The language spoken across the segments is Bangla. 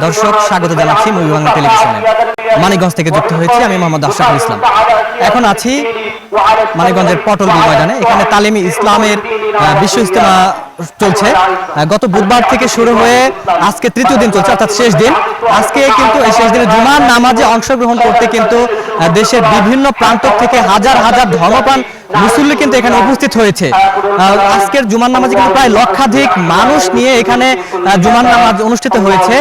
দর্শক স্বাগত জানাচ্ছি মুভিবাংলা টেলিভিশনে। মানিকগঞ্জ থেকে যুক্ত হয়েছি আমি মোহাম্মদ আশরাফুল ইসলাম। এখন আছি মানিকগঞ্জের পটলবি ময়দানে। এখানে তালিমি ইসলামের বিশ্ব ইজতেমা চলছে। গত বুধবার থেকে শুরু হয়ে আজকে তৃতীয় দিন চলছে, অর্থাৎ শেষ দিন। আজকে কিন্তু এই শেষ দিনে জুমার নামাজে অংশগ্রহণ করতে কিন্তু দেশের বিভিন্ন প্রান্ত থেকে হাজার হাজার ধর্মপ্রাণ মুসল্লি কিন্তু এখানে উপস্থিত হয়েছে। আজকের জুমার নামাজে কিন্তু প্রায় লক্ষাধিক মানুষ নিয়ে এখানে জুমার নামাজ অনুষ্ঠিত হয়েছে।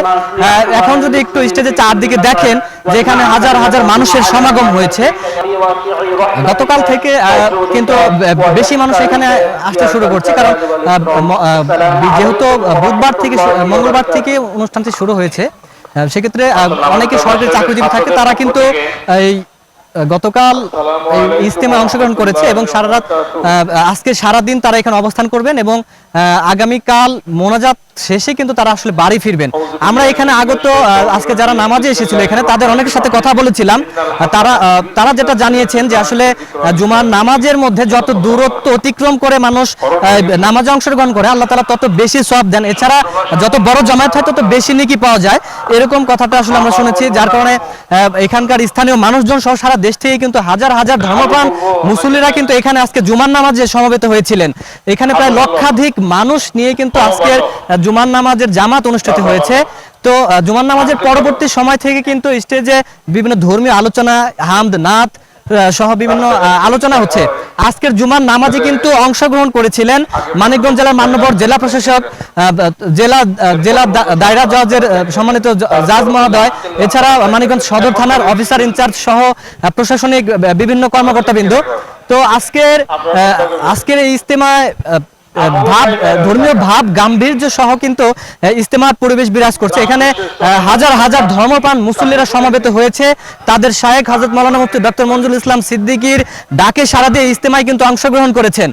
এখন যদি একটু স্টেজে চারদিকে দেখেন যে এখানে হাজার হাজার মানুষের সমাগম হয়েছে। গতকাল থেকে কিন্তু বেশি মানুষ এখানে আসতে শুরু করছে, কারণ যেহেতু বুধবার থেকে মঙ্গলবার থেকে অনুষ্ঠানটি শুরু হয়েছে, সেক্ষেত্রে অনেকে সরকারি চাকরিজীবী থাকে, তারা কিন্তু এই গতকাল ইজতেমায় অংশগ্রহণ করেছে এবং সারা রাত আজকে সারাদিন তারা এখানে অবস্থান করবেন এবং আগামীকাল মোনাজাত শেষে কিন্তু তারা আসলে বাড়ি ফিরবেন। আমরা এখানে আগত আজকে যারা নামাজে এসেছিল এখানে তাদের অনেকের সাথে কথা বলেছিলাম। তারা যেটা জানিয়েছেন যে আসলে জুমার নামাজের মধ্যে যত দূরত্ব অতিক্রম করে মানুষ নামাজে অংশগ্রহণ করে, আল্লাহ তাআলা তত বেশি সওয়াব দেন। এছাড়া যত বড় জামায়াত হয় তত বেশি নেকি পাওয়া যায়, এরকম কথাটা আসলে আমরা শুনেছি। যার কারণে এখানকার স্থানীয় মানুষজন সহ সারা দেশ থেকে কিন্তু হাজার হাজার ধর্মপ্রাণ মুসল্লিরা কিন্তু এখানে আজকে জুমার নামাজে সমবেত হয়েছিলেন। এখানে প্রায় লক্ষাধিক মানুষ নিয়ে কিন্তু আজকের জুমার নামাজের জামাত অনুষ্ঠিত হয়েছে। তো জুমার নামাজের পরবর্তী সময় থেকে কিন্তু স্টেজে বিভিন্ন ধর্মীয় আলোচনা, হামদ, নাত সহ বিভিন্ন আলোচনা হচ্ছে। আজকের জুমার নামাজে কিন্তু অংশগ্রহণ করেছিলেন মানিকগঞ্জ জেলার মান্যবর জেলা প্রশাসক, জেলা দায়রা জজের সম্মানিত জাজ মহোদয়, এছাড়া মানিকগঞ্জ সদর থানার অফিসার ইনচার্জ সহ প্রশাসনিক বিভিন্ন কর্মকর্তাবৃন্দ। তো আজকের এই ইজতেমায় ধর্মীয় ভাব গাম্ভীর্য সহ কিন্তু ইজতেমার পরিবেশ বিরাজ করছে। এখানে হাজার হাজার ধর্মপ্রাণ মুসল্লিরা সমবেত হয়েছে। তাদের শায়েখ হযরত মাওলানা মুফতি ডক্টর মঞ্জুরুল ইসলাম সিদ্দিকীর ডাকে সাড়া দিয়ে ইজতেমায় কিন্তু অংশগ্রহণ করেছেন।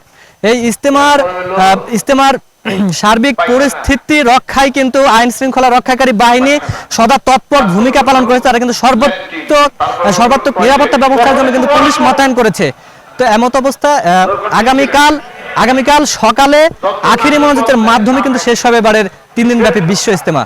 এই ইজতেমার সার্বিক পরিস্থিতি রক্ষায় কিন্তু আইন শৃঙ্খলা রক্ষাকারী বাহিনী সদা তৎপর ভূমিকা পালন করেছে। তারা কিন্তু সর্বাত্মক নিরাপত্তা ব্যবস্থার জন্য কিন্তু পুলিশ মোতায়েন করেছে। তো এমত অবস্থা আগামীকাল সকালে আখিরি মোনাজাতের মাধ্যমে কিন্তু শেষ হবে এবারের 3 দিনব্যাপী বিশ্ব ইজতেমা।